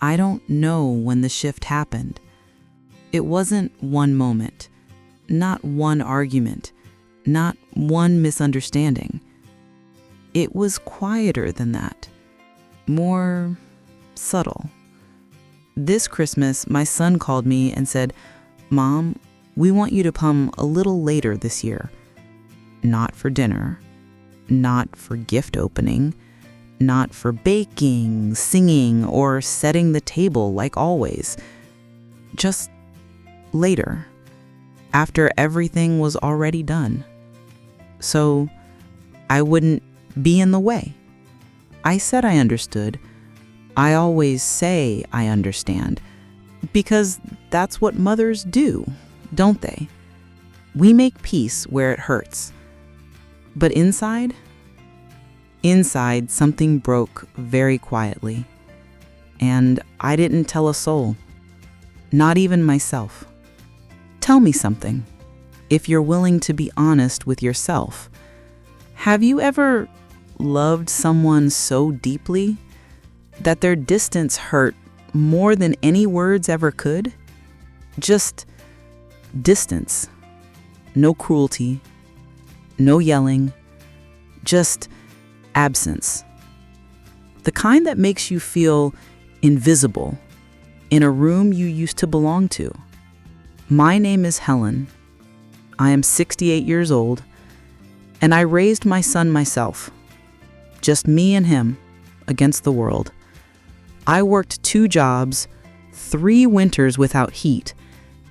I don't know when the shift happened. It wasn't one moment, not one argument, not one misunderstanding. It was quieter than that, more subtle. This Christmas, my son called me and said, "Mom, we want you to come a little later this year. Not for dinner, not for gift opening, not for baking, singing, or setting the table like always. Just later, after everything was already done. So I wouldn't be in the way." I said I understood. I always say I understand, because that's what mothers do, don't they? We make peace where it hurts. But inside something broke very quietly. And I didn't tell a soul, not even myself. Tell me something, if you're willing to be honest with yourself. Have you ever loved someone so deeply that their distance hurt more than any words ever could? Just distance. No cruelty, no yelling, just absence. The kind that makes you feel invisible in a room you used to belong to. My name is Helen. I am 68 years old, and I raised my son myself. Just me and him against the world. I worked 2 jobs, 3 winters without heat,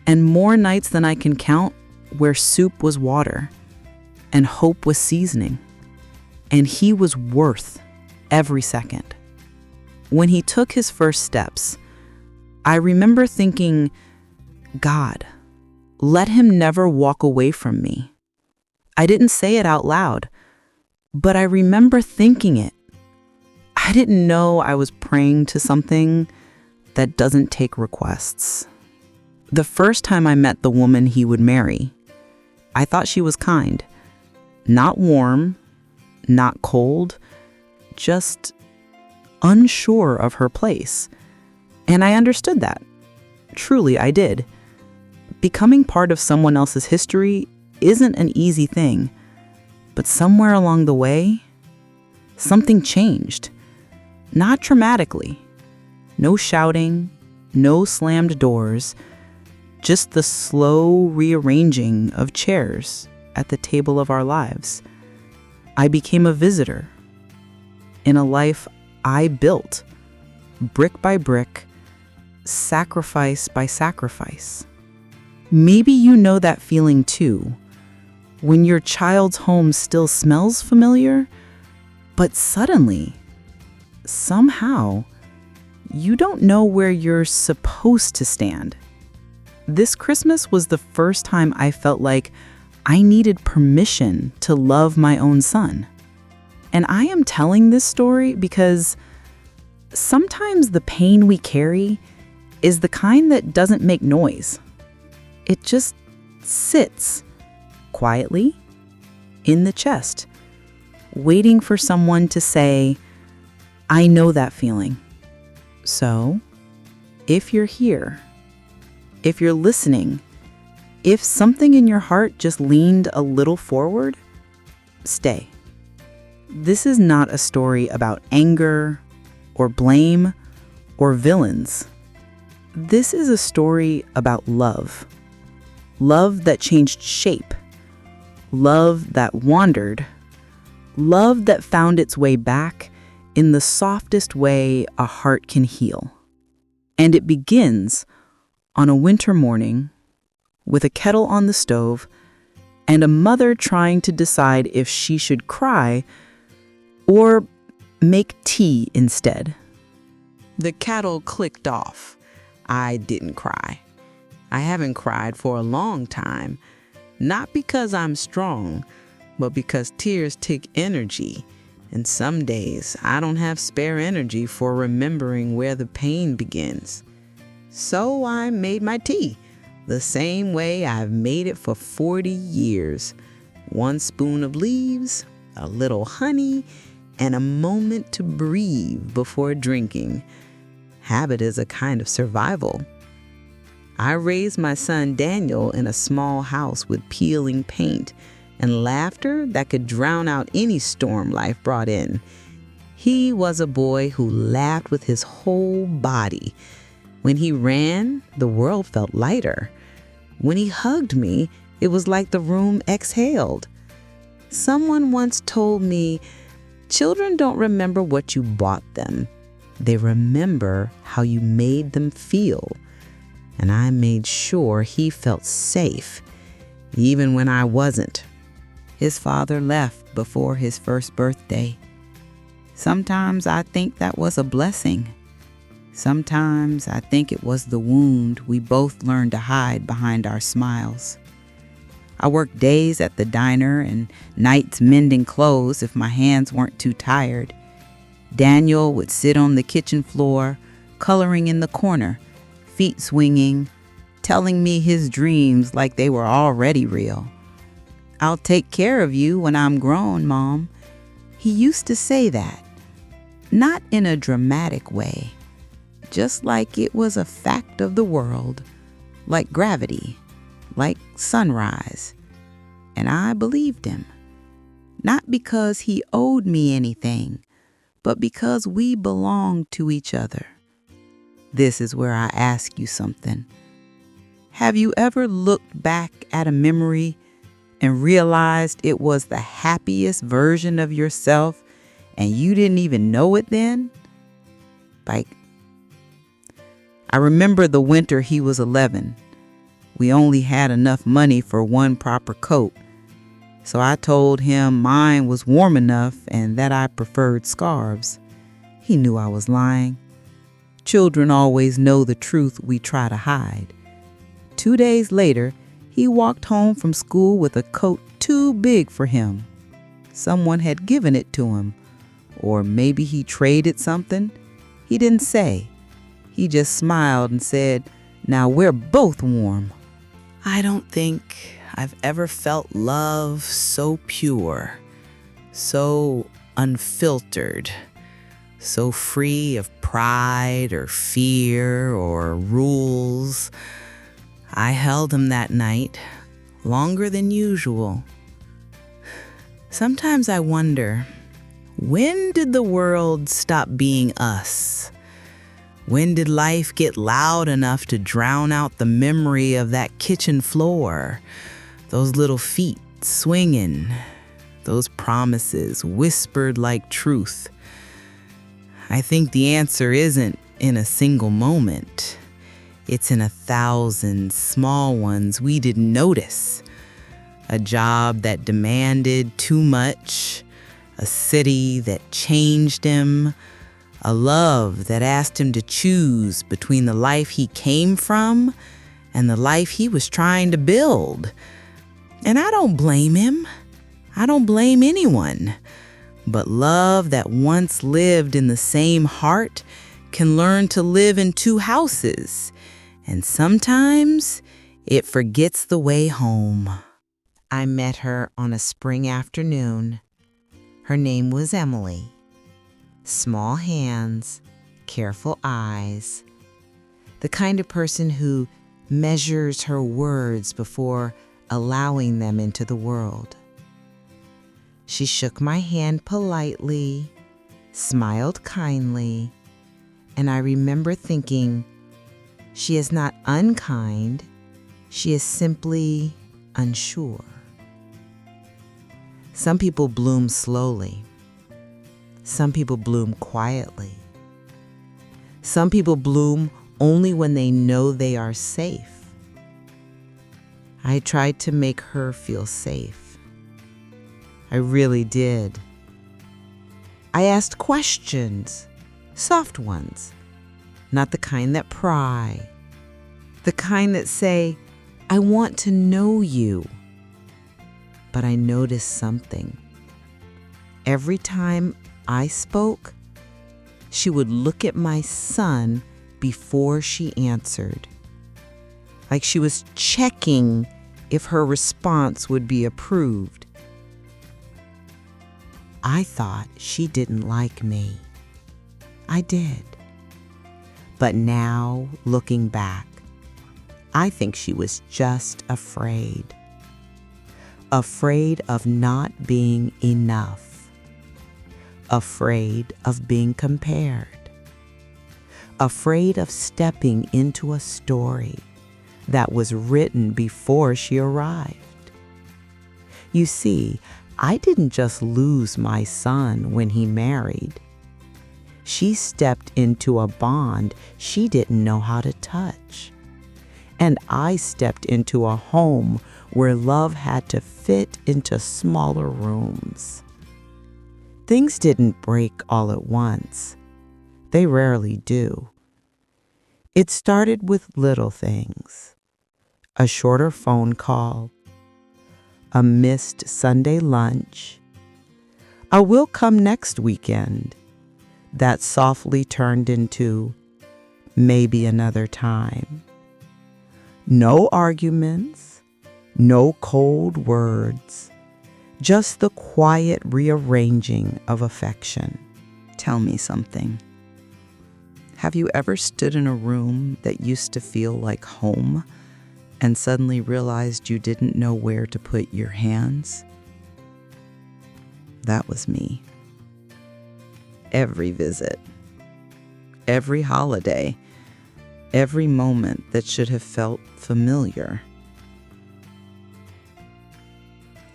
and more nights than I can count where soup was water and hope was seasoning. And he was worth every second. When he took his first steps, I remember thinking, God, let him never walk away from me. I didn't say it out loud, but I remember thinking it. I didn't know I was praying to something that doesn't take requests. The first time I met the woman he would marry, I thought she was kind, not warm, not cold, just unsure of her place. And I understood that. Truly, I did. Becoming part of someone else's history isn't an easy thing, but somewhere along the way, something changed. Not dramatically. No shouting, no slammed doors, just the slow rearranging of chairs at the table of our lives. I became a visitor in a life I built, brick by brick, sacrifice by sacrifice. Maybe you know that feeling too, when your child's home still smells familiar, but suddenly, somehow, you don't know where you're supposed to stand. This Christmas was the first time I felt like I needed permission to love my own son. And I am telling this story because sometimes the pain we carry is the kind that doesn't make noise. It just sits quietly in the chest, waiting for someone to say, I know that feeling. So, if you're here, if you're listening, if something in your heart just leaned a little forward, stay. This is not a story about anger or blame or villains. This is a story about love. Love that changed shape. Love that wandered. Love that found its way back in the softest way a heart can heal. And it begins on a winter morning with a kettle on the stove and a mother trying to decide if she should cry or make tea instead. The kettle clicked off. I didn't cry. I haven't cried for a long time, not because I'm strong, but because tears take energy, and some days I don't have spare energy for remembering where the pain begins. So I made my tea, the same way I've made it for 40 years. 1 spoon of leaves, a little honey, and a moment to breathe before drinking. Habit is a kind of survival. I raised my son Daniel in a small house with peeling paint and laughter that could drown out any storm life brought in. He was a boy who laughed with his whole body. When he ran, the world felt lighter. When he hugged me, it was like the room exhaled. Someone once told me, children don't remember what you bought them. They remember how you made them feel. And I made sure he felt safe, even when I wasn't. His father left before his first birthday. Sometimes I think that was a blessing. Sometimes I think it was the wound we both learned to hide behind our smiles. I worked days at the diner and nights mending clothes if my hands weren't too tired. Daniel would sit on the kitchen floor, coloring in the corner, feet swinging, telling me his dreams like they were already real. "I'll take care of you when I'm grown, Mom." He used to say that, not in a dramatic way, just like it was a fact of the world, like gravity, like sunrise. And I believed him, not because he owed me anything, but because we belonged to each other. This is where I ask you something. Have you ever looked back at a memory and realized it was the happiest version of yourself and you didn't even know it then? Like, I remember the winter he was 11. We only had enough money for one proper coat. So I told him mine was warm enough and that I preferred scarves. He knew I was lying. Children always know the truth we try to hide. 2 days later, he walked home from school with a coat too big for him. Someone had given it to him. Or maybe he traded something. He didn't say. He just smiled and said, "Now we're both warm." I don't think I've ever felt love so pure, so unfiltered, so free of pride or fear or rules. I held him that night, longer than usual. Sometimes I wonder, when did the world stop being us? When did life get loud enough to drown out the memory of that kitchen floor, those little feet swinging, those promises whispered like truth? I think the answer isn't in a single moment. It's in 1,000 small ones we didn't notice. A job that demanded too much, a city that changed him, a love that asked him to choose between the life he came from and the life he was trying to build. And I don't blame him. I don't blame anyone. But love that once lived in the same heart can learn to live in two houses. And sometimes it forgets the way home. I met her on a spring afternoon. Her name was Emily. Small hands, careful eyes. The kind of person who measures her words before allowing them into the world. She shook my hand politely, smiled kindly, and I remember thinking, she is not unkind, she is simply unsure. Some people bloom slowly. Some people bloom quietly. Some people bloom only when they know they are safe. I tried to make her feel safe. I really did. I asked questions, soft ones, not the kind that pry, the kind that say, "I want to know you." But I noticed something. Every time I spoke, she would look at my son before she answered, like she was checking if her response would be approved. I thought she didn't like me. I did. But now, looking back, I think she was just afraid. Afraid of not being enough. Afraid of being compared. Afraid of stepping into a story that was written before she arrived. You see, I didn't just lose my son when he married. She stepped into a bond she didn't know how to touch. And I stepped into a home where love had to fit into smaller rooms. Things didn't break all at once. They rarely do. It started with little things. A shorter phone call, a missed Sunday lunch, a "we'll come next weekend" that softly turned into maybe another time. No arguments, no cold words, just the quiet rearranging of affection. Tell me something. Have you ever stood in a room that used to feel like home and suddenly realized you didn't know where to put your hands? That was me. Every visit, every holiday, every moment that should have felt familiar.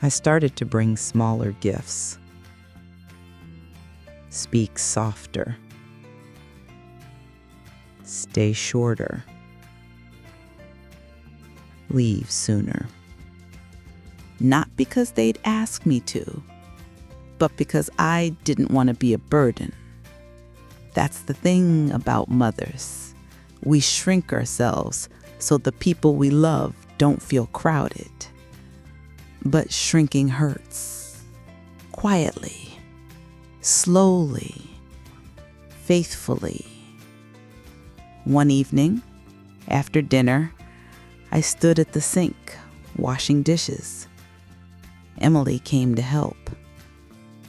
I started to bring smaller gifts. Speak softer. Stay shorter. Leave sooner. Not because they'd ask me to, but because I didn't want to be a burden. That's the thing about mothers. We shrink ourselves so the people we love don't feel crowded. But shrinking hurts. Quietly, slowly, faithfully. One evening, after dinner, I stood at the sink, washing dishes. Emily came to help.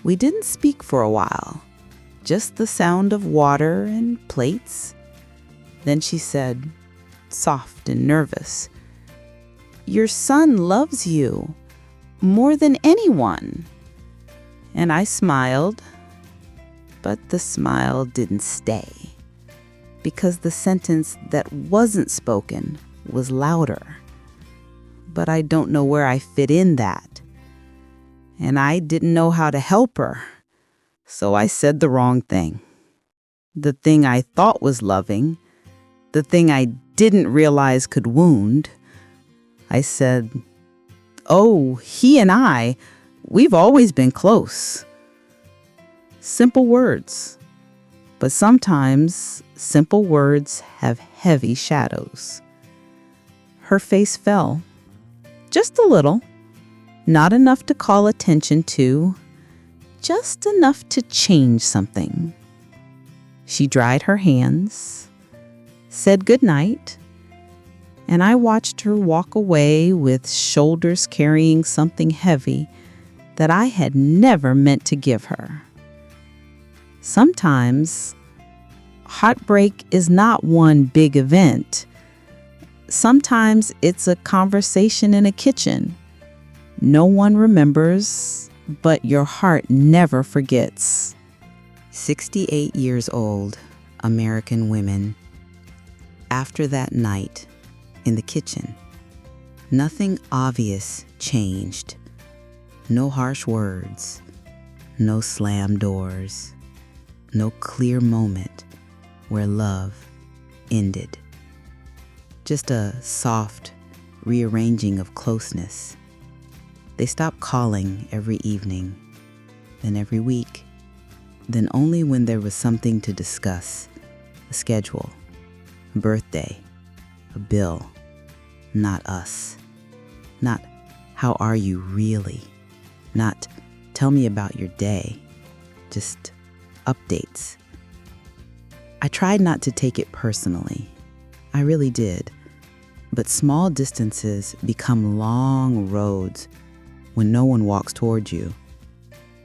We didn't speak for a while, just the sound of water and plates. Then she said, soft and nervous, "Your son loves you more than anyone." And I smiled, but the smile didn't stay, because the sentence that wasn't spoken was louder. But I don't know where I fit in that. And I didn't know how to help her. So I said the wrong thing. The thing I thought was loving, the thing I didn't realize could wound. I said, "Oh, he and we've always been close." Simple words. But sometimes simple words have heavy shadows. Her face fell. Just a little. Not enough to call attention to. Just enough to change something. She dried her hands, said goodnight, and I watched her walk away with shoulders carrying something heavy that I had never meant to give her. Sometimes, heartbreak is not one big event. Sometimes it's a conversation in a kitchen. No one remembers, but your heart never forgets. 68 years old, American women. After that night, in the kitchen, nothing obvious changed. No harsh words, no slam doors, no clear moment where love ended. Just a soft rearranging of closeness. They stopped calling every evening, then every week, then only when there was something to discuss, a schedule, a birthday, a bill, not us. Not, "How are you really?" Not, "Tell me about your day." Just updates. I tried not to take it personally. I really did. But small distances become long roads when no one walks towards you.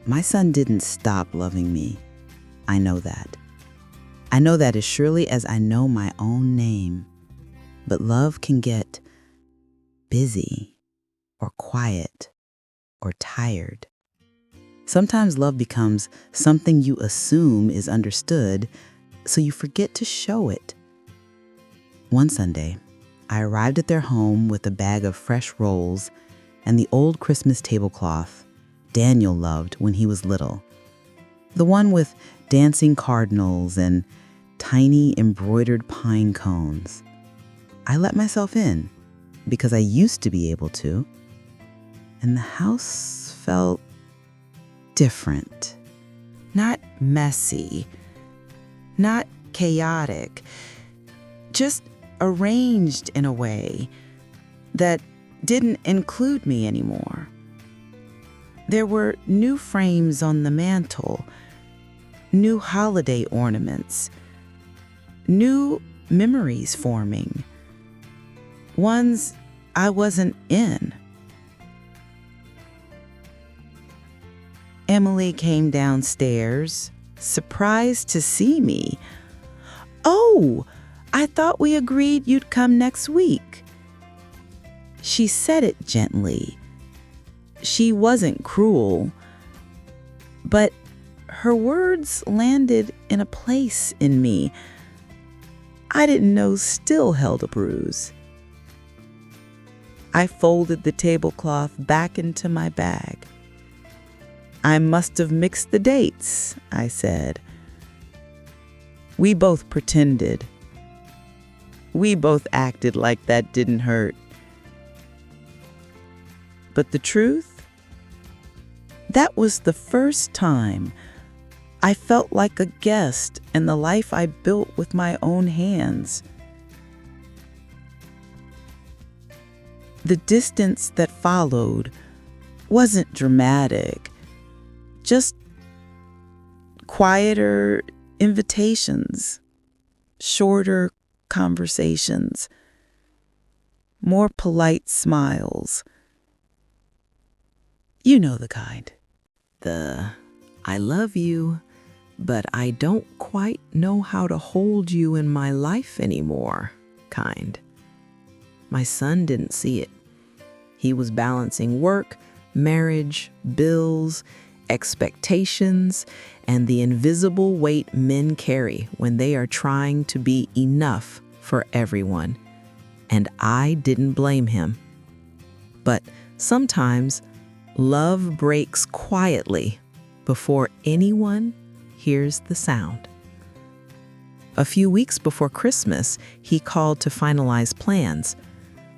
My son didn't stop loving me. I know that. I know that as surely as I know my own name. But love can get busy or quiet or tired. Sometimes love becomes something you assume is understood, so you forget to show it. One Sunday, I arrived at their home with a bag of fresh rolls and the old Christmas tablecloth Daniel loved when he was little. The one with dancing cardinals and tiny embroidered pine cones. I let myself in because I used to be able to, and the house felt different. Not messy, not chaotic, just arranged in a way that didn't include me anymore. There were new frames on the mantle, new holiday ornaments, new memories forming, ones I wasn't in. Emily came downstairs, surprised to see me. "Oh, I thought we agreed you'd come next week." She said it gently. She wasn't cruel, but her words landed in a place in me I didn't know still held a bruise. I folded the tablecloth back into my bag. "I must have mixed the dates," I said. We both pretended. We both acted like that didn't hurt. But the truth? That was the first time I felt like a guest in the life I built with my own hands. The distance that followed wasn't dramatic, just quieter invitations, shorter conversations, more polite smiles. You know the kind. The "I love you, but I don't quite know how to hold you in my life anymore" kind. My son didn't see it. He was balancing work, marriage, bills, expectations, and the invisible weight men carry when they are trying to be enough for everyone. And I didn't blame him. But sometimes love breaks quietly before anyone hears the sound. A few weeks before Christmas, he called to finalize plans.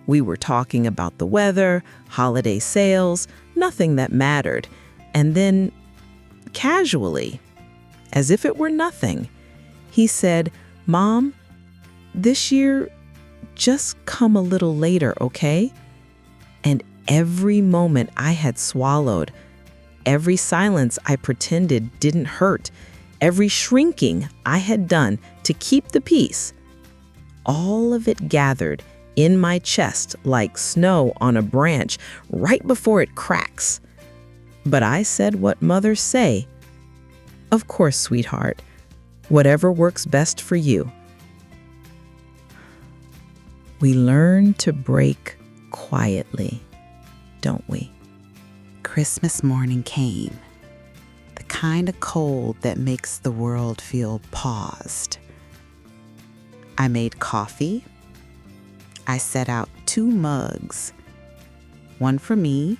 We were talking about the weather, holiday sales, nothing that mattered. And then, casually, as if it were nothing, he said, "Mom, this year, just come a little later, okay?" And every moment I had swallowed, every silence I pretended didn't hurt, every shrinking I had done to keep the peace, all of it gathered in my chest like snow on a branch right before it cracks. But I said what mothers say. "Of course, sweetheart, whatever works best for you." We learn to break quietly, don't we? Christmas morning came, the kind of cold that makes the world feel paused. I made coffee. I set out 2 mugs, one for me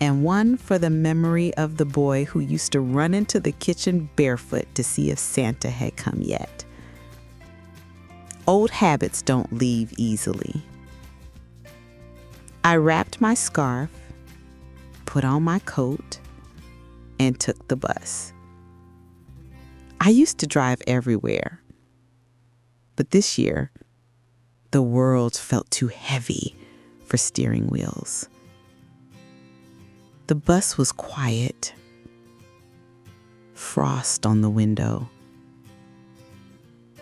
and one for the memory of the boy who used to run into the kitchen barefoot to see if Santa had come yet. Old habits don't leave easily. I wrapped my scarf, put on my coat, and took the bus. I used to drive everywhere, but this year, the world felt too heavy for steering wheels. The bus was quiet, frost on the window,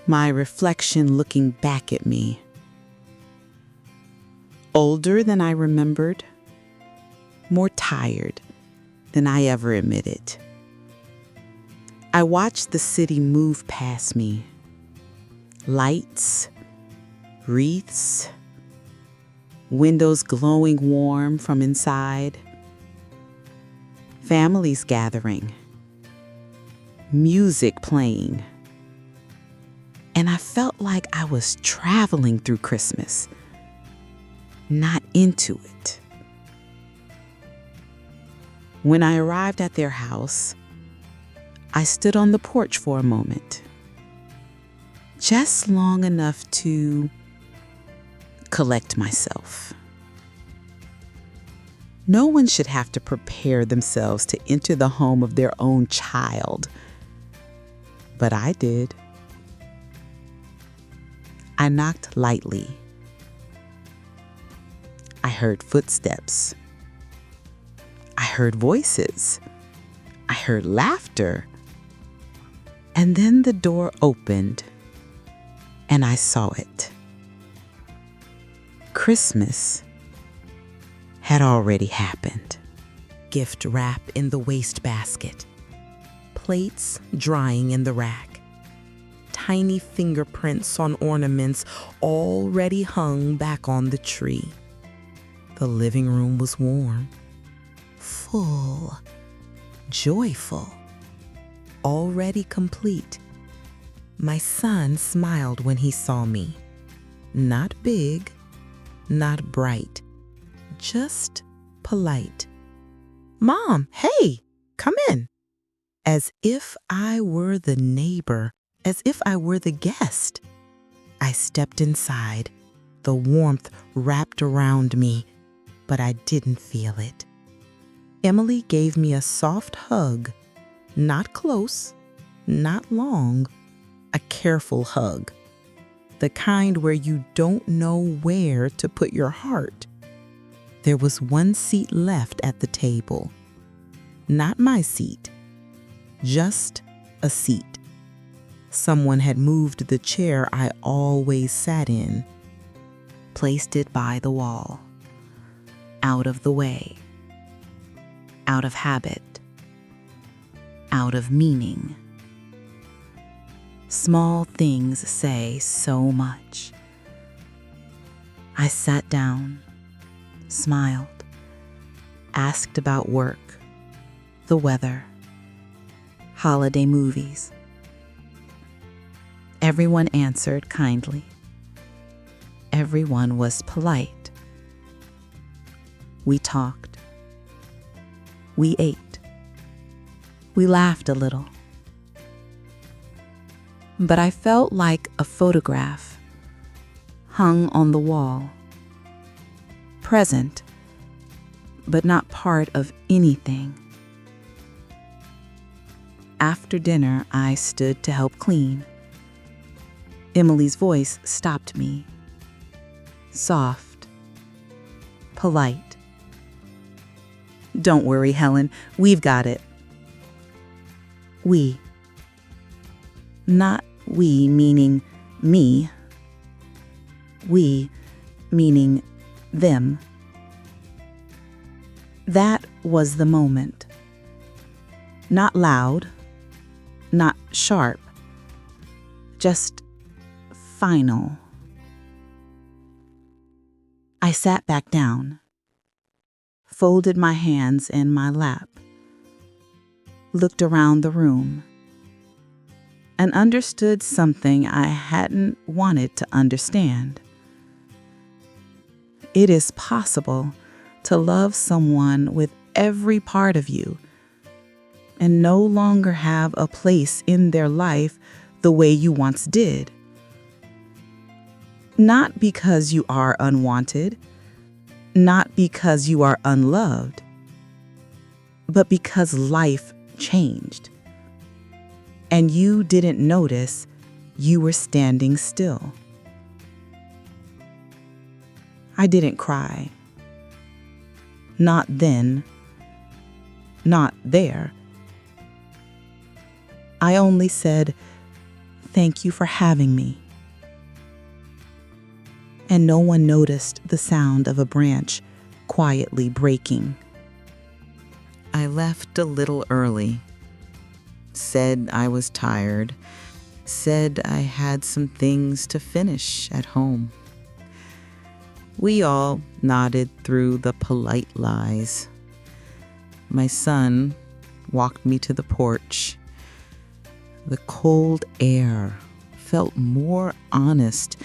my reflection looking back at me. Older than I remembered, more tired than I ever admitted. I watched the city move past me. Lights, wreaths, windows glowing warm from inside, families gathering, music playing. And I felt like I was traveling through Christmas, not into it. When I arrived at their house, I stood on the porch for a moment, just long enough to collect myself. No one should have to prepare themselves to enter the home of their own child, but I did. I knocked lightly. I heard footsteps. I heard voices. I heard laughter. And then the door opened, and I saw it. Christmas had already happened. Gift wrap in the wastebasket. Plates drying in the rack. Tiny fingerprints on ornaments already hung back on the tree. The living room was warm, full, joyful, already complete. My son smiled when he saw me. Not big, not bright, just polite. "Mom, hey, come in." As if I were the neighbor, as if I were the guest. I stepped inside, the warmth wrapped around me, but I didn't feel it. Emily gave me a soft hug, not close, not long, a careful hug, the kind where you don't know where to put your heart. There was one seat left at the table. Not my seat, just a seat. Someone had moved the chair I always sat in, placed it by the wall, out of the way, out of habit, out of meaning. Small things say so much. I sat down, smiled, asked about work, the weather, holiday movies. Everyone answered kindly. Everyone was polite. We talked. We ate. We laughed a little. But I felt like a photograph hung on the wall, present, but not part of anything. After dinner, I stood to help clean. Emily's voice stopped me. Soft, polite. "Don't worry, Helen, we've got it." We. Not we meaning me. We meaning them. That was the moment. Not loud, not sharp, just final. I sat back down, folded my hands in my lap, looked around the room, and understood something I hadn't wanted to understand. It is possible to love someone with every part of you and no longer have a place in their life the way you once did. Not because you are unwanted, not because you are unloved, but because life changed. And you didn't notice you were standing still. I didn't cry. Not then. Not there. I only said, "Thank you for having me." And no one noticed the sound of a branch quietly breaking. I left a little early, said I was tired, said I had some things to finish at home. We all nodded through the polite lies. My son walked me to the porch. The cold air felt more honest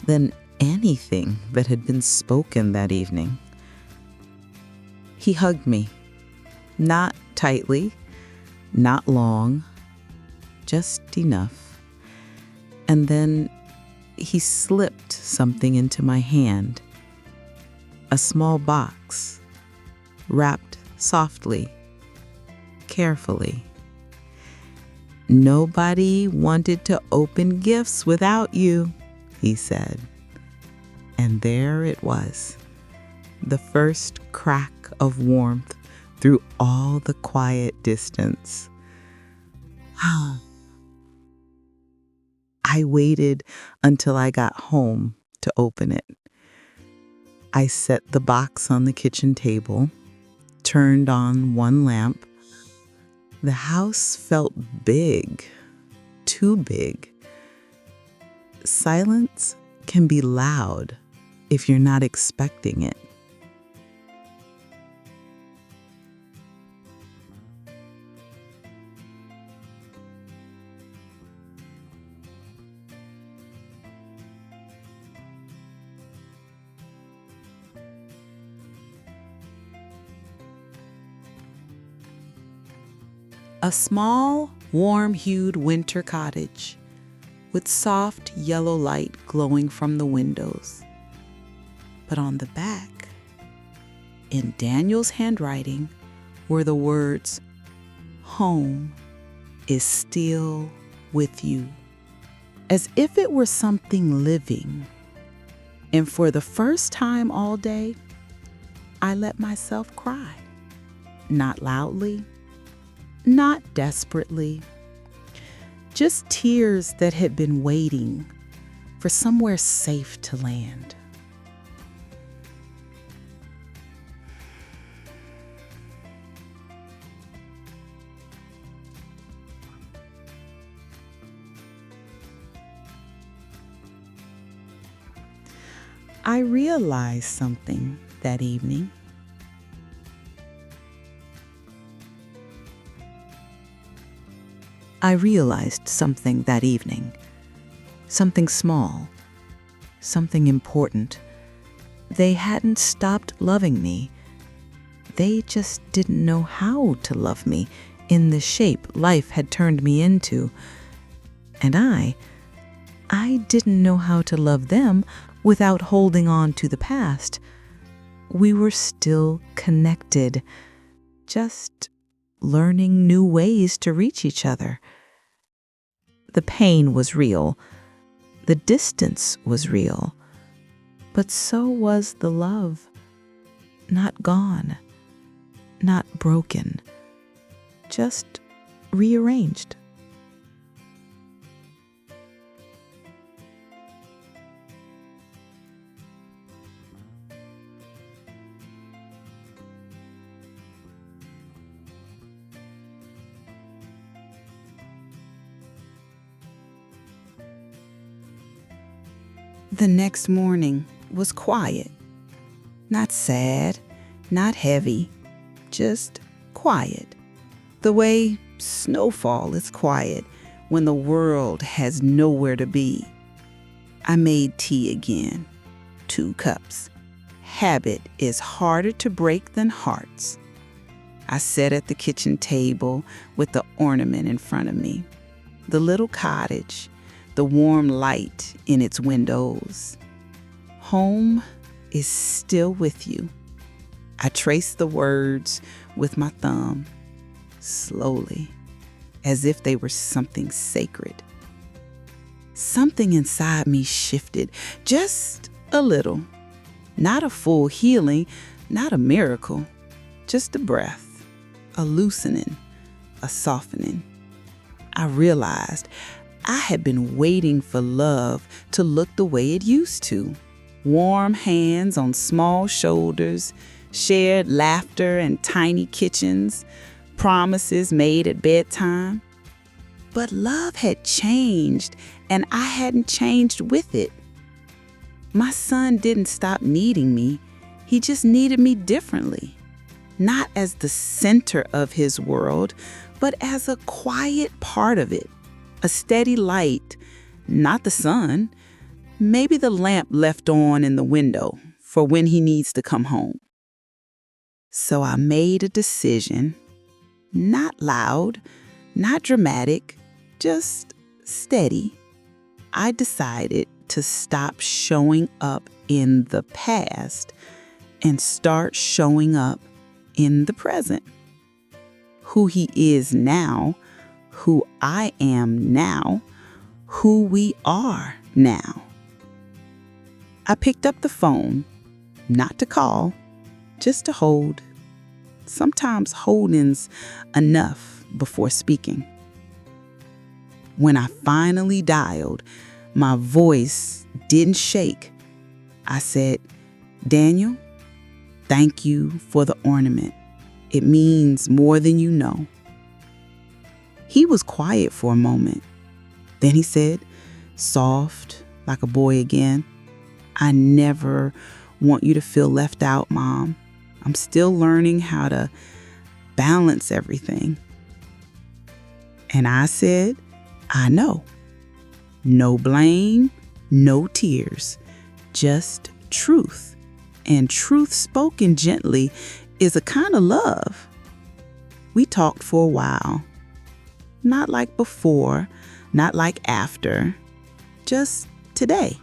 than anything that had been spoken that evening. He hugged me, not tightly, not long, just enough. And then he slipped something into my hand, a small box, wrapped softly, carefully. "Nobody wanted to open gifts without you," he said. And there it was, the first crack of warmth through all the quiet distance. I waited until I got home to open it. I set the box on the kitchen table, turned on one lamp. The house felt big, too big. Silence can be loud if you're not expecting it. A small, warm-hued winter cottage with soft yellow light glowing from the windows. But on the back, in Daniel's handwriting, were the words, "Home is still with you," as if it were something living. And for the first time all day, I let myself cry. Not loudly, not desperately, just tears that had been waiting for somewhere safe to land. I realized something that evening. Something small, something important. They hadn't stopped loving me. They just didn't know how to love me in the shape life had turned me into. And I didn't know how to love them without holding on to the past. We were still connected, just learning new ways to reach each other. The pain was real. The distance was real. But so was the love. Not gone, not broken, just rearranged. The next morning was quiet. Not sad, not heavy, just quiet. The way snowfall is quiet when the world has nowhere to be. I made tea again, 2 cups. Habit is harder to break than hearts. I sat at the kitchen table with the ornament in front of me, the little cottage, the warm light in its windows. Home is still with you. I traced the words with my thumb, slowly, as if they were something sacred. Something inside me shifted, just a little. Not a full healing, not a miracle, just a breath, a loosening, a softening. I realized I had been waiting for love to look the way it used to. Warm hands on small shoulders, shared laughter in tiny kitchens, promises made at bedtime. But love had changed, and I hadn't changed with it. My son didn't stop needing me. He just needed me differently. Not as the center of his world, but as a quiet part of it. A steady light, not the sun. Maybe the lamp left on in the window for when he needs to come home. So I made a decision, not loud, not dramatic, just steady. I decided to stop showing up in the past and start showing up in the present. Who he is now, who I am now, who we are now. I picked up the phone, not to call, just to hold. Sometimes holding's enough before speaking. When I finally dialed, my voice didn't shake. I said, "Daniel, thank you for the ornament. It means more than you know." He was quiet for a moment. Then he said, soft, like a boy again, "I never want you to feel left out, Mom. I'm still learning how to balance everything." And I said, "I know. No blame, no tears, just truth. And truth spoken gently is a kind of love." We talked for a while. Not like before, not like after, just today.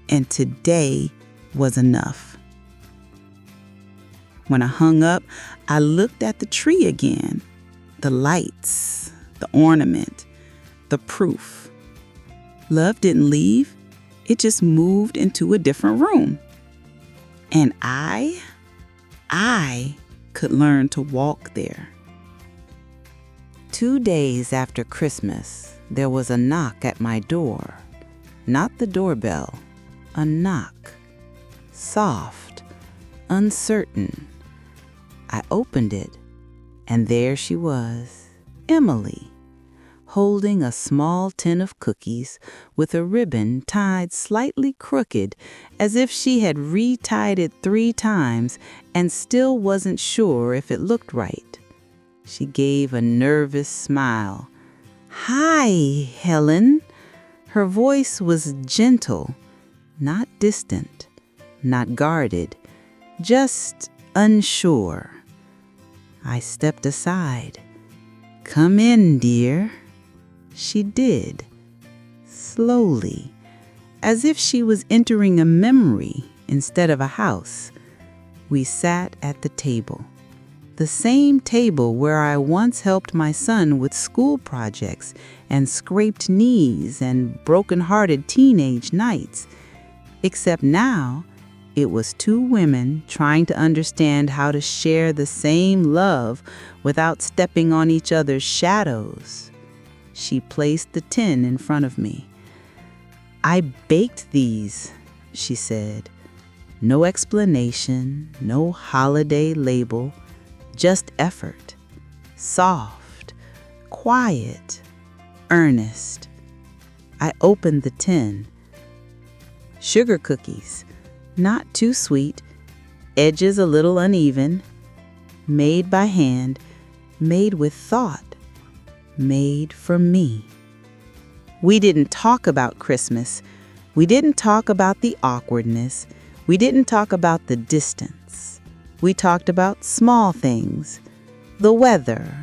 And today was enough. When I hung up, I looked at the tree again, the lights, the ornament, the proof. Love didn't leave. It just moved into a different room. And I could learn to walk there. 2 days after Christmas, there was a knock at my door. Not the doorbell, a knock. Soft, uncertain. I opened it, and there she was, Emily, holding a small tin of cookies with a ribbon tied slightly crooked, as if she had retied it 3 times and still wasn't sure if it looked right. She gave a nervous smile. "Hi, Helen." Her voice was gentle, not distant, not guarded, just unsure. I stepped aside. "Come in, dear." She did, slowly, as if she was entering a memory instead of a house. We sat at the table. The same table where I once helped my son with school projects and scraped knees and broken-hearted teenage nights. Except now, it was 2 women trying to understand how to share the same love without stepping on each other's shadows. She placed the tin in front of me. "I baked these," she said. No explanation, no holiday label. Just effort, soft, quiet, earnest. I opened the tin. Sugar cookies, not too sweet, edges a little uneven, made by hand, made with thought, made for me. We didn't talk about Christmas. We didn't talk about the awkwardness. We didn't talk about the distance. We talked about small things, the weather,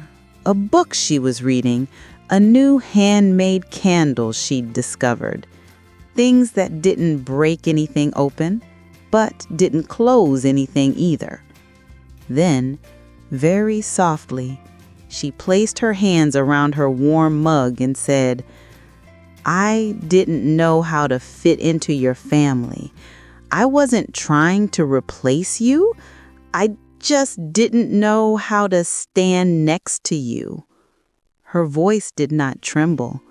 a book she was reading, a new handmade candle she'd discovered, things that didn't break anything open, but didn't close anything either. Then, very softly, she placed her hands around her warm mug and said, "I didn't know how to fit into your family. I wasn't trying to replace you. I just didn't know how to stand next to you." Her voice did not tremble,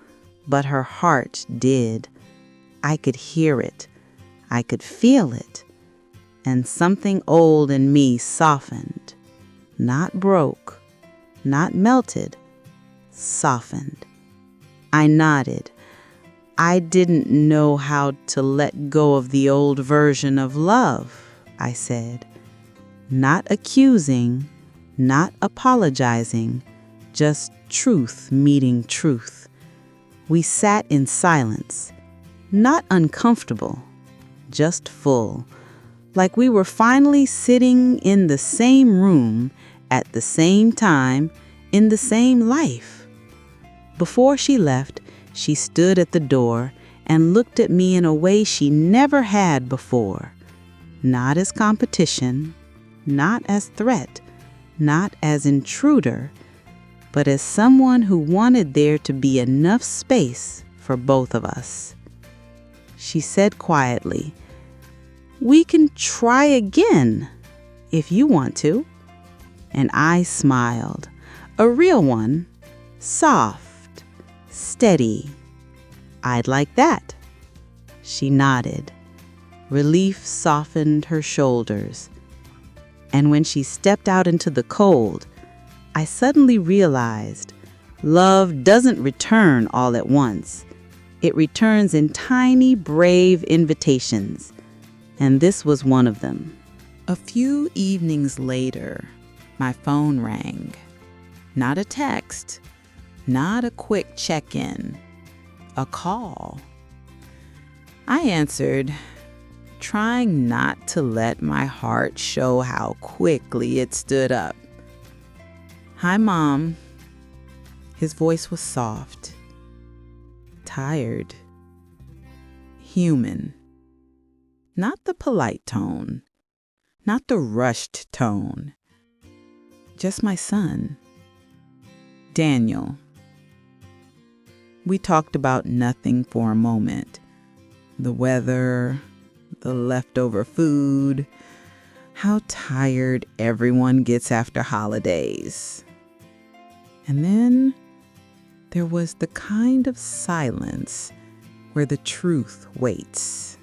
but her heart did. I could hear it. I could feel it. And something old in me softened. Not broke, not melted, softened. I nodded. I didn't know how to let go of the old version of love, I said. Not accusing, not apologizing, just truth meeting truth. We sat in silence, not uncomfortable, just full, like we were finally sitting in the same room at the same time in the same life. Before she left, she stood at the door and looked at me in a way she never had before. Not as competition, not as threat, not as intruder, but as someone who wanted there to be enough space for both of us. She said quietly, "We can try again, if you want to." And I smiled, a real one, soft, steady. "I'd like that." She nodded. Relief softened her shoulders. And when she stepped out into the cold, I suddenly realized love doesn't return all at once. It returns in tiny, brave invitations. And this was one of them. A few evenings later, my phone rang. Not a text, not a quick check-in, a call. I answered, trying not to let my heart show how quickly it stood up. "Hi, Mom." His voice was soft, tired, human. Not the polite tone, not the rushed tone. Just my son, Daniel. We talked about nothing for a moment. The weather, the leftover food, how tired everyone gets after holidays. And then there was the kind of silence where the truth waits.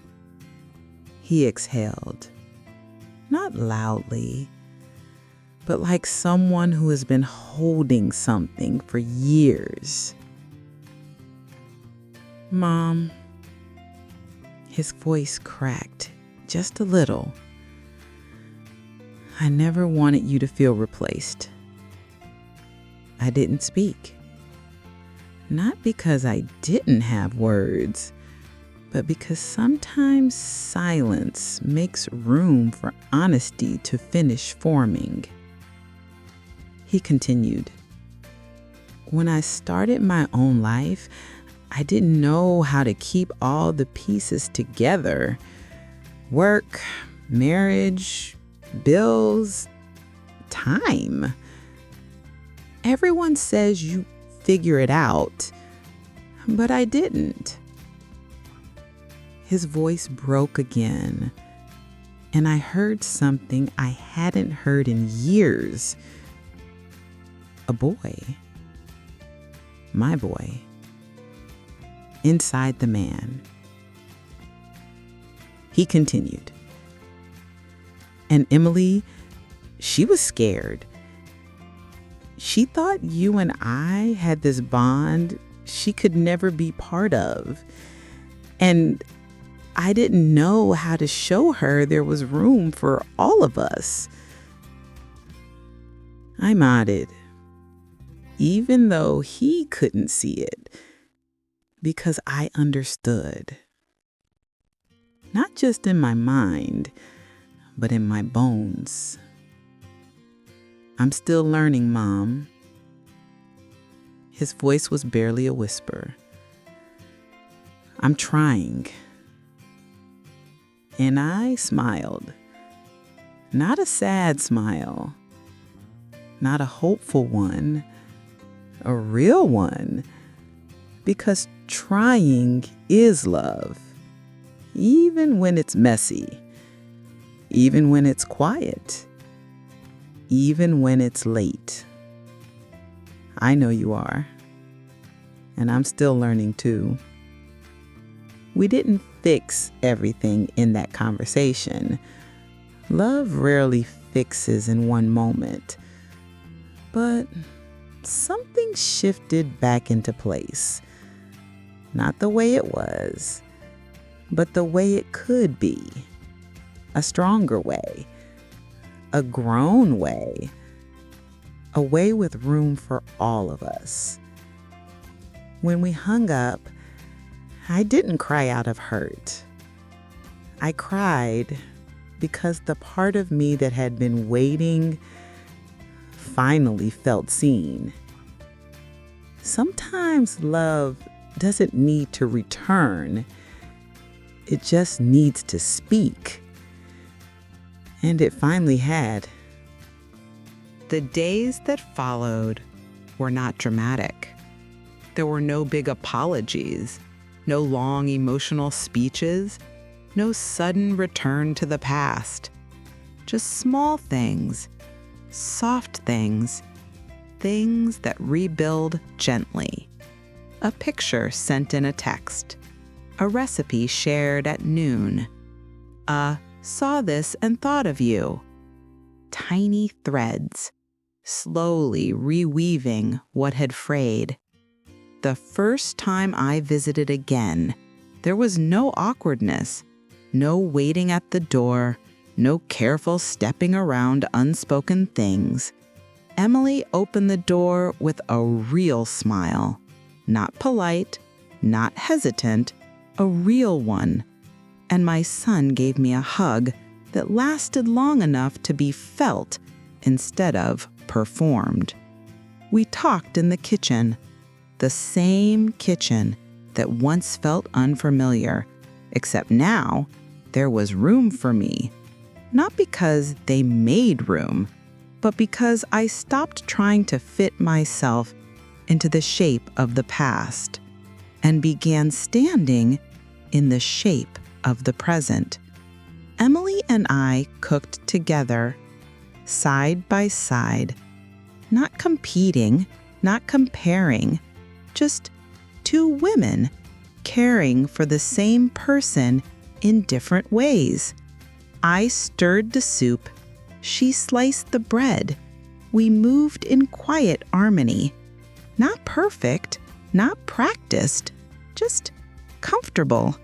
He exhaled, not loudly, but like someone who has been holding something for years. "Mom." His voice cracked just a little. "I never wanted you to feel replaced." I didn't speak. Not because I didn't have words, but because sometimes silence makes room for honesty to finish forming. He continued, "When I started my own life, I didn't know how to keep all the pieces together. Work, marriage, bills, time. Everyone says you figure it out, but I didn't." His voice broke again, and I heard something I hadn't heard in years. A boy. My boy. Inside the man. He continued. "And Emily, she was scared. She thought you and I had this bond she could never be part of. And I didn't know how to show her there was room for all of us." I nodded, even though he couldn't see it, because I understood. Not just in my mind, but in my bones. "I'm still learning, Mom." His voice was barely a whisper. "I'm trying." And I smiled. Not a sad smile, not a hopeful one, a real one, because trying is love, even when it's messy, even when it's quiet, even when it's late. I know you are, and I'm still learning too. We didn't fix everything in that conversation. Love rarely fixes in one moment, but something shifted back into place. Not the way it was, but the way it could be. A stronger way. A grown way. A way with room for all of us. When we hung up, I didn't cry out of hurt. I cried because the part of me that had been waiting finally felt seen. Sometimes love doesn't need to return. It just needs to speak. And it finally had. The days that followed were not dramatic. There were no big apologies, no long emotional speeches, no sudden return to the past. Just small things, soft things, things that rebuild gently. A picture sent in a text, a recipe shared at noon, saw this and thought of you. Tiny threads, slowly reweaving what had frayed. The first time I visited again, there was no awkwardness, no waiting at the door, no careful stepping around unspoken things. Emily opened the door with a real smile. Not polite, not hesitant, a real one. And my son gave me a hug that lasted long enough to be felt instead of performed. We talked in the kitchen, the same kitchen that once felt unfamiliar, except now there was room for me. Not because they made room, but because I stopped trying to fit myself into the shape of the past and began standing in the shape of the present. Emily and I cooked together, side by side, not competing, not comparing, just two women caring for the same person in different ways. I stirred the soup, she sliced the bread. We moved in quiet harmony. Not perfect, not practiced, just comfortable.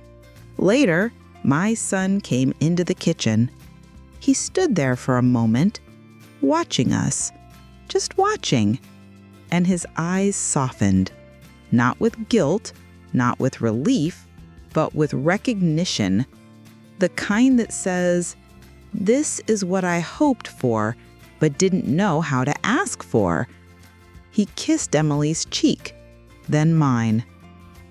Later, my son came into the kitchen. He stood there for a moment, watching us, just watching, and his eyes softened, not with guilt, not with relief, but with recognition, the kind that says, "This is what I hoped for, but didn't know how to ask for." He kissed Emily's cheek, then mine.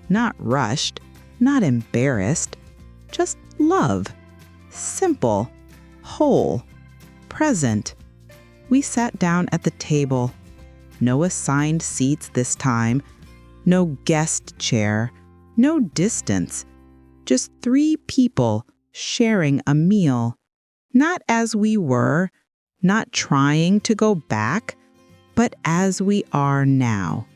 Not rushed, not embarrassed, just love. Simple, whole, present. We sat down at the table. No assigned seats this time, no guest chair, no distance. Just three people sharing a meal. Not as we were, not trying to go back, but as we are now.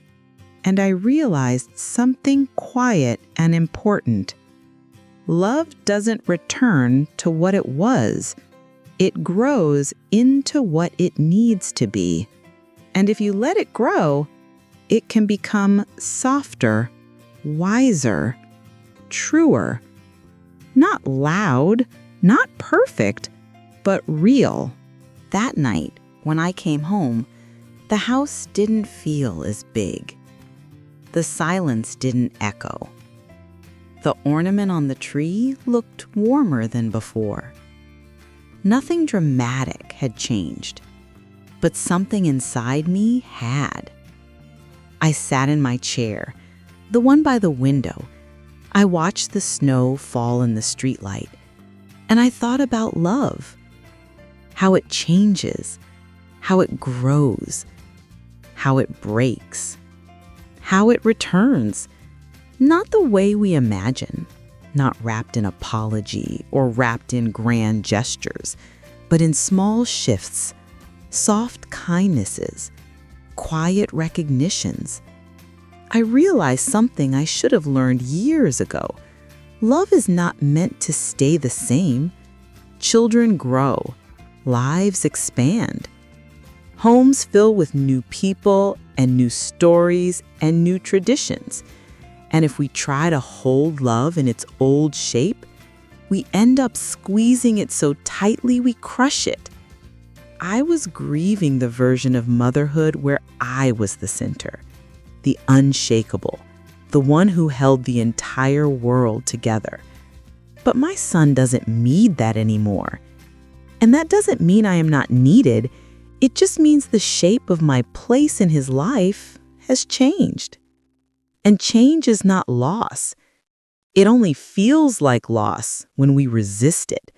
And I realized something quiet and important. Love doesn't return to what it was. It grows into what it needs to be. And if you let it grow, it can become softer, wiser, truer. Not loud, not perfect, but real. That night, when I came home, the house didn't feel as big. The silence didn't echo. The ornament on the tree looked warmer than before. Nothing dramatic had changed, but something inside me had. I sat in my chair, the one by the window. I watched the snow fall in the streetlight, and I thought about love, how it changes, how it grows, how it breaks, how it returns, not the way we imagine, not wrapped in apology or wrapped in grand gestures, but in small shifts, soft kindnesses, quiet recognitions. I realized something I should have learned years ago. Love is not meant to stay the same. Children grow, lives expand. Homes fill with new people and new stories and new traditions. And if we try to hold love in its old shape, we end up squeezing it so tightly we crush it. I was grieving the version of motherhood where I was the center, the unshakable, the one who held the entire world together. But my son doesn't need that anymore. And that doesn't mean I am not needed. It just means the shape of my place in his life has changed. And change is not loss. It only feels like loss when we resist it.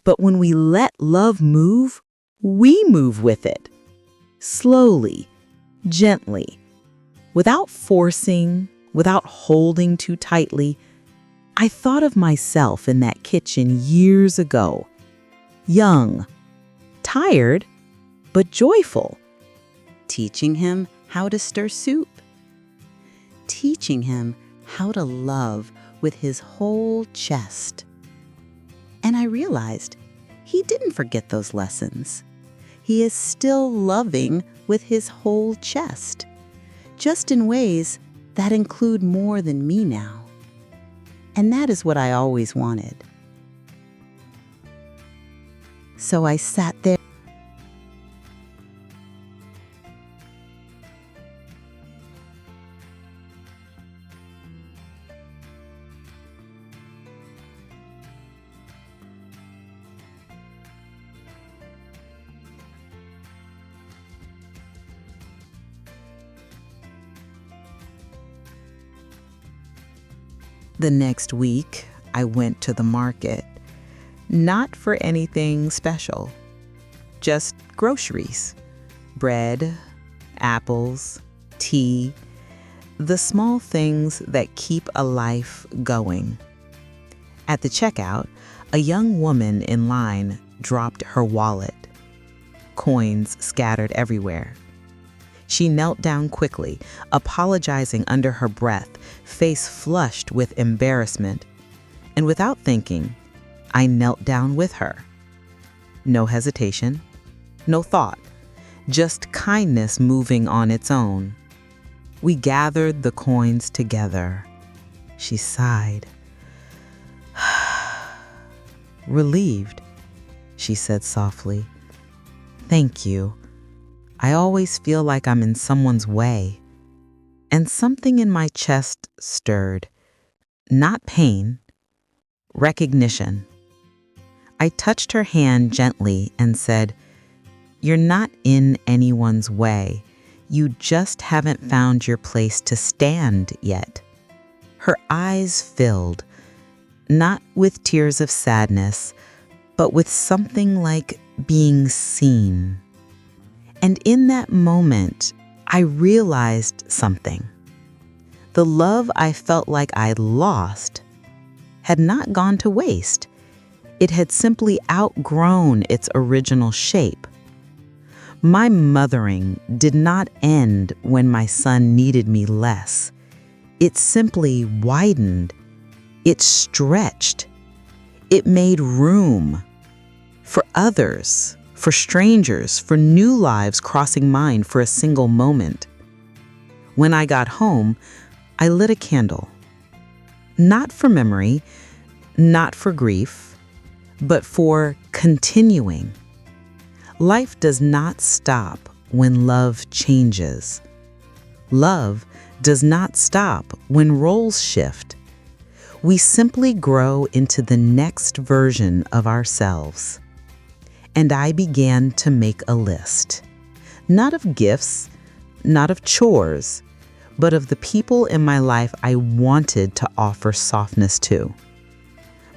But when we let love move, we move with it. Slowly, gently, without forcing, without holding too tightly. I thought of myself in that kitchen years ago. Young, tired, but joyful. Teaching him how to stir soup. Teaching him how to love with his whole chest. And I realized he didn't forget those lessons. He is still loving with his whole chest, just in ways that include more than me now. And that is what I always wanted. So I sat there. The next week, I went to the market, not for anything special, just groceries, bread, apples, tea, the small things that keep a life going. At the checkout, a young woman in line dropped her wallet, coins scattered everywhere. She knelt down quickly, apologizing under her breath, face flushed with embarrassment. And without thinking, I knelt down with her. No hesitation, no thought, just kindness moving on its own. We gathered the coins together. She sighed. Relieved, she said softly. Thank you. I always feel like I'm in someone's way. And something in my chest stirred. Not pain, recognition. I touched her hand gently and said, "You're not in anyone's way. You just haven't found your place to stand yet." Her eyes filled, not with tears of sadness, but with something like being seen. And in that moment, I realized something. The love I felt like I'd lost had not gone to waste. It had simply outgrown its original shape. My mothering did not end when my son needed me less. It simply widened. It stretched. It made room for others, for strangers, for new lives crossing mine for a single moment. When I got home, I lit a candle. Not for memory, not for grief, but for continuing. Life does not stop when love changes. Love does not stop when roles shift. We simply grow into the next version of ourselves. And I began to make a list, not of gifts, not of chores, but of the people in my life I wanted to offer softness to.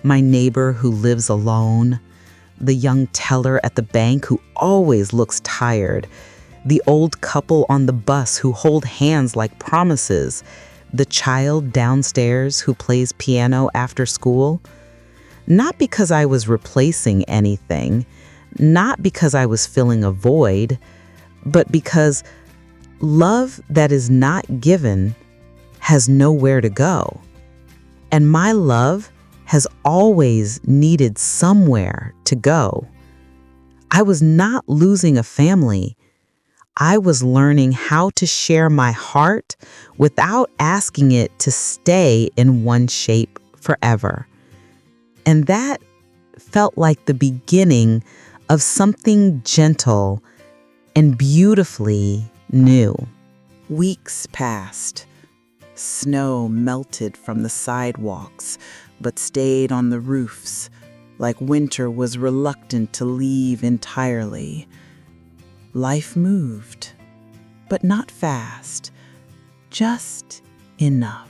My neighbor who lives alone, the young teller at the bank who always looks tired, the old couple on the bus who hold hands like promises, the child downstairs who plays piano after school. Not because I was replacing anything, not because I was filling a void, but because love that is not given has nowhere to go. And my love has always needed somewhere to go. I was not losing a family. I was learning how to share my heart without asking it to stay in one shape forever. And that felt like the beginning of something gentle and beautifully new. Weeks passed. Snow melted from the sidewalks, but stayed on the roofs, like winter was reluctant to leave entirely. Life moved, but not fast, just enough.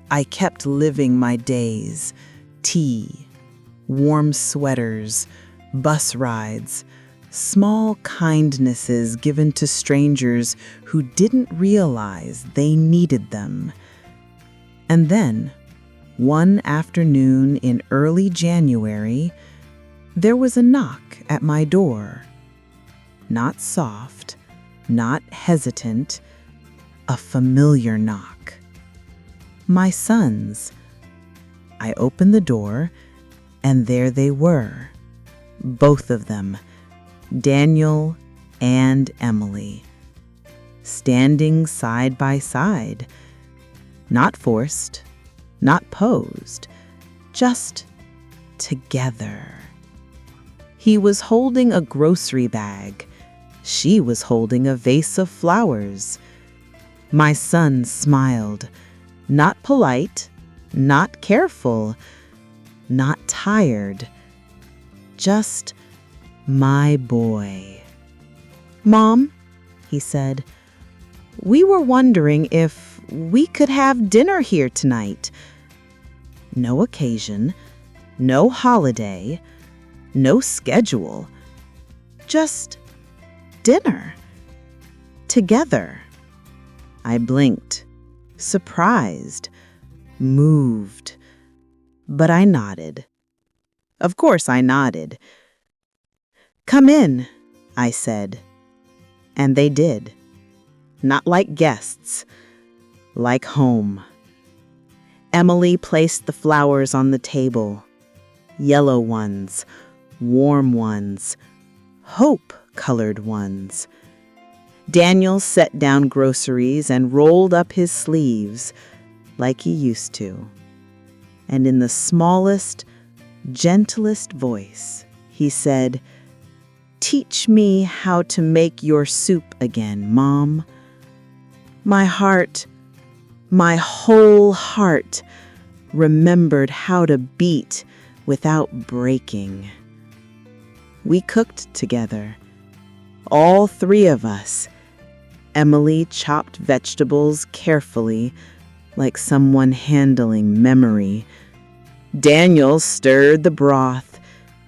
I kept living my days, tea, warm sweaters, bus rides, small kindnesses given to strangers who didn't realize they needed them. And then, one afternoon in early January, there was a knock at my door. Not soft, not hesitant, a familiar knock. My sons. I opened the door, and there they were, both of them, Daniel and Emily, standing side by side, not forced, not posed, just together. He was holding a grocery bag. She was holding a vase of flowers. My son smiled, not polite, not careful, not tired, just my boy. "Mom," he said, "we were wondering if we could have dinner here tonight." No occasion, no holiday, no schedule, just dinner. Together. I blinked, surprised, moved, but I nodded. Of course I nodded. "Come in," I said. And they did. Not like guests, like home. Emily placed the flowers on the table. Yellow ones, warm ones, hope-colored ones. Daniel set down groceries and rolled up his sleeves like he used to. And in the smallest, gentlest voice, he said, "Teach me how to make your soup again, Mom." My heart, my whole heart, remembered how to beat without breaking. We cooked together, all three of us. Emily chopped vegetables carefully, like someone handling memory. Daniel stirred the broth,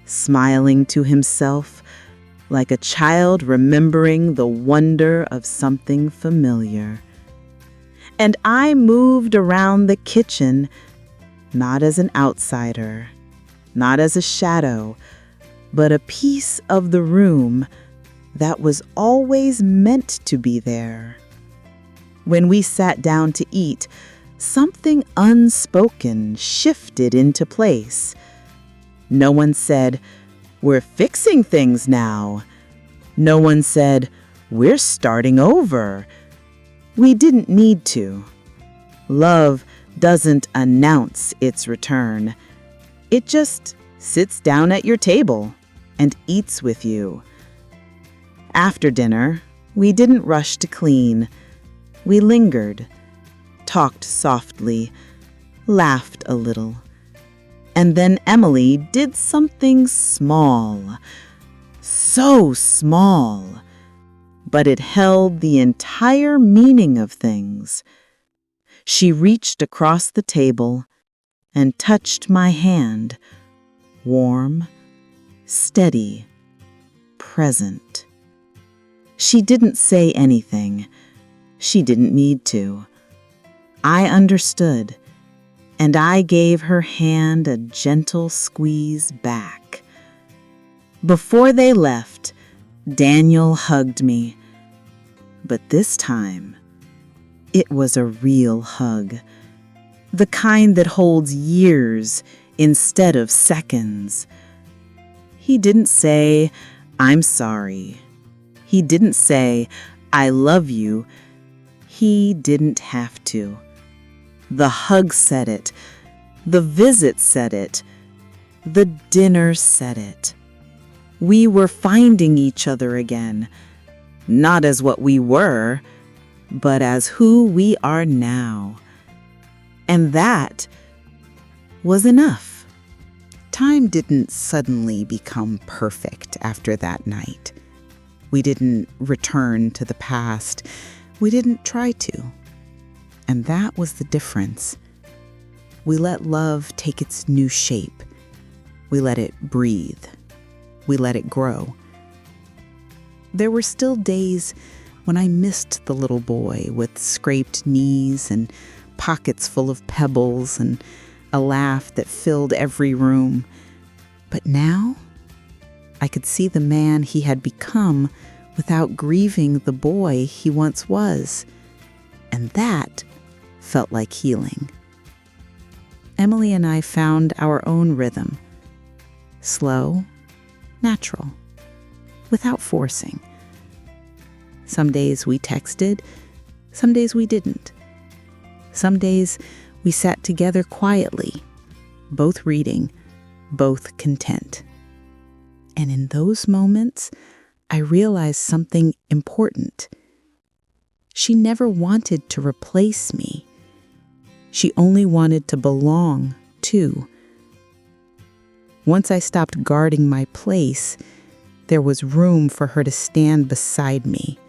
smiling to himself, like a child remembering the wonder of something familiar. And I moved around the kitchen, not as an outsider, not as a shadow, but a piece of the room that was always meant to be there. When we sat down to eat, something unspoken shifted into place. No one said, "We're fixing things now." No one said, "We're starting over." We didn't need to. Love doesn't announce its return. It just sits down at your table and eats with you. After dinner, we didn't rush to clean. We lingered, talked softly, laughed a little. And then Emily did something small, so small, but it held the entire meaning of things. She reached across the table and touched my hand, warm, steady, present. She didn't say anything. She didn't need to. I understood, and I gave her hand a gentle squeeze back. Before they left, Daniel hugged me. But this time, it was a real hug. The kind that holds years instead of seconds. He didn't say, "I'm sorry." He didn't say, "I love you." He didn't have to. The hug said it. The visit said it. The dinner said it. We were finding each other again, not as what we were, but as who we are now. And that was enough. Time didn't suddenly become perfect after that night. We didn't return to the past. We didn't try to. And that was the difference. We let love take its new shape. We let it breathe. We let it grow. There were still days when I missed the little boy with scraped knees and pockets full of pebbles and a laugh that filled every room. But now, I could see the man he had become without grieving the boy he once was. And that felt like healing. Emily and I found our own rhythm. Slow, natural, without forcing. Some days we texted, some days we didn't. Some days we sat together quietly, both reading, both content. And in those moments, I realized something important. She never wanted to replace me. She only wanted to belong, too. Once I stopped guarding my place, there was room for her to stand beside me.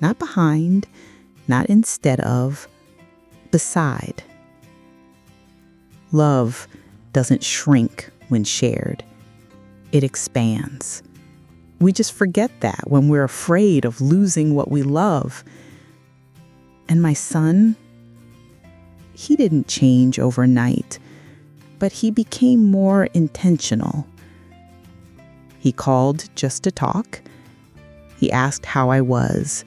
Not behind, not instead of, beside. Love doesn't shrink when shared. It expands. We just forget that when we're afraid of losing what we love. And my son, he didn't change overnight, but he became more intentional. He called just to talk. He asked how I was.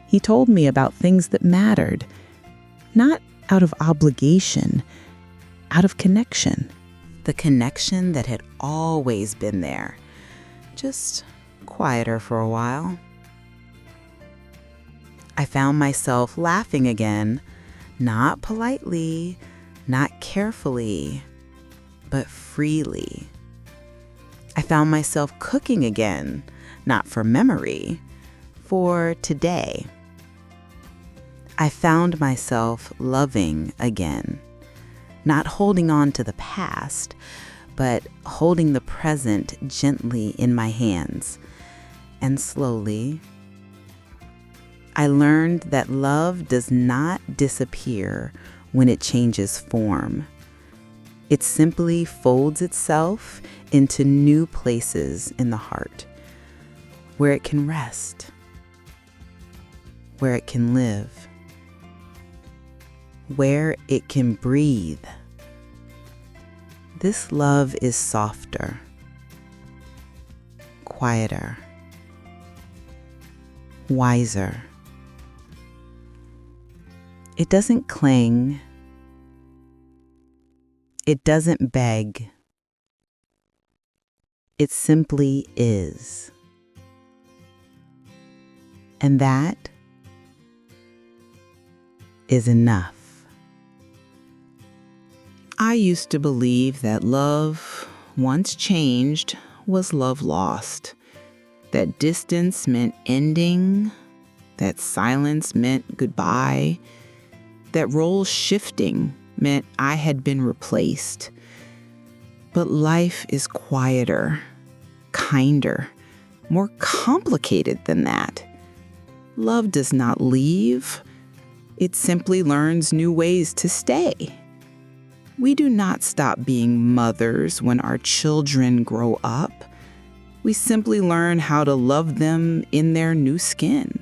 He told me about things that mattered, not out of obligation, out of connection. The connection that had always been there, just quieter for a while. I found myself laughing again, not politely, not carefully, but freely. I found myself cooking again, not for memory, for today. I found myself loving again, not holding on to the past, but holding the present gently in my hands. And slowly, I learned that love does not disappear when it changes form. It simply folds itself into new places in the heart, where it can rest, where it can live, where it can breathe. This love is softer, quieter, wiser. It doesn't cling. It doesn't beg. It simply is. And that is enough. I used to believe that love, once changed, was love lost. That distance meant ending, that silence meant goodbye, that roles shifting meant I had been replaced. But life is quieter, kinder, more complicated than that. Love does not leave. It simply learns new ways to stay. We do not stop being mothers when our children grow up. We simply learn how to love them in their new skin.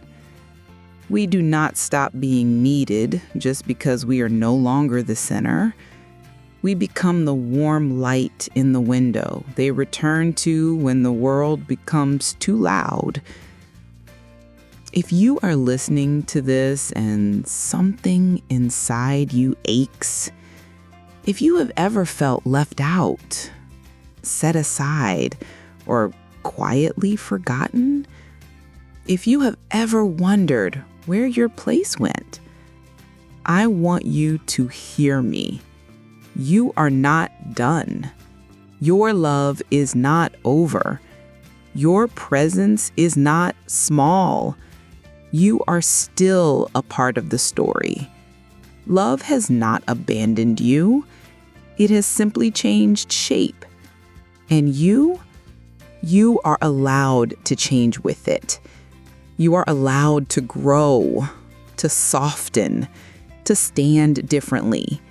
We do not stop being needed just because we are no longer the center. We become the warm light in the window they return to when the world becomes too loud. If you are listening to this and something inside you aches, if you have ever felt left out, set aside, or quietly forgotten, If you have ever wondered where your place went, I want you to hear me. You are not done. Your love is not over. Your presence is not small. You are still a part of the story. Love has not abandoned you. It has simply changed shape. And you are allowed to change with it. You are allowed to grow, to soften, to stand differently,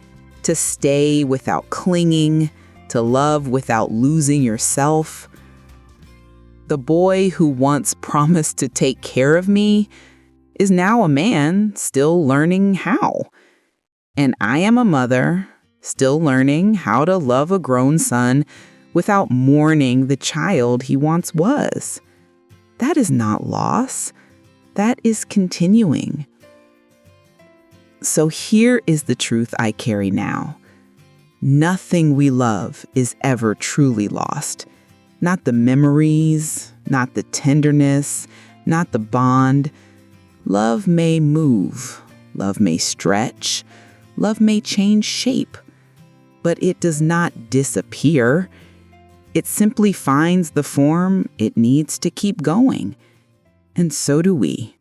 to stay without clinging, to love without losing yourself. The boy who once promised to take care of me is now a man still learning how. And I am a mother still learning how to love a grown son without mourning the child he once was. That is not loss. That is continuing. So here is the truth I carry now. Nothing we love is ever truly lost. Not the memories, not the tenderness, not the bond. Love may move, love may stretch, love may change shape, but it does not disappear. It simply finds the form it needs to keep going. And so do we.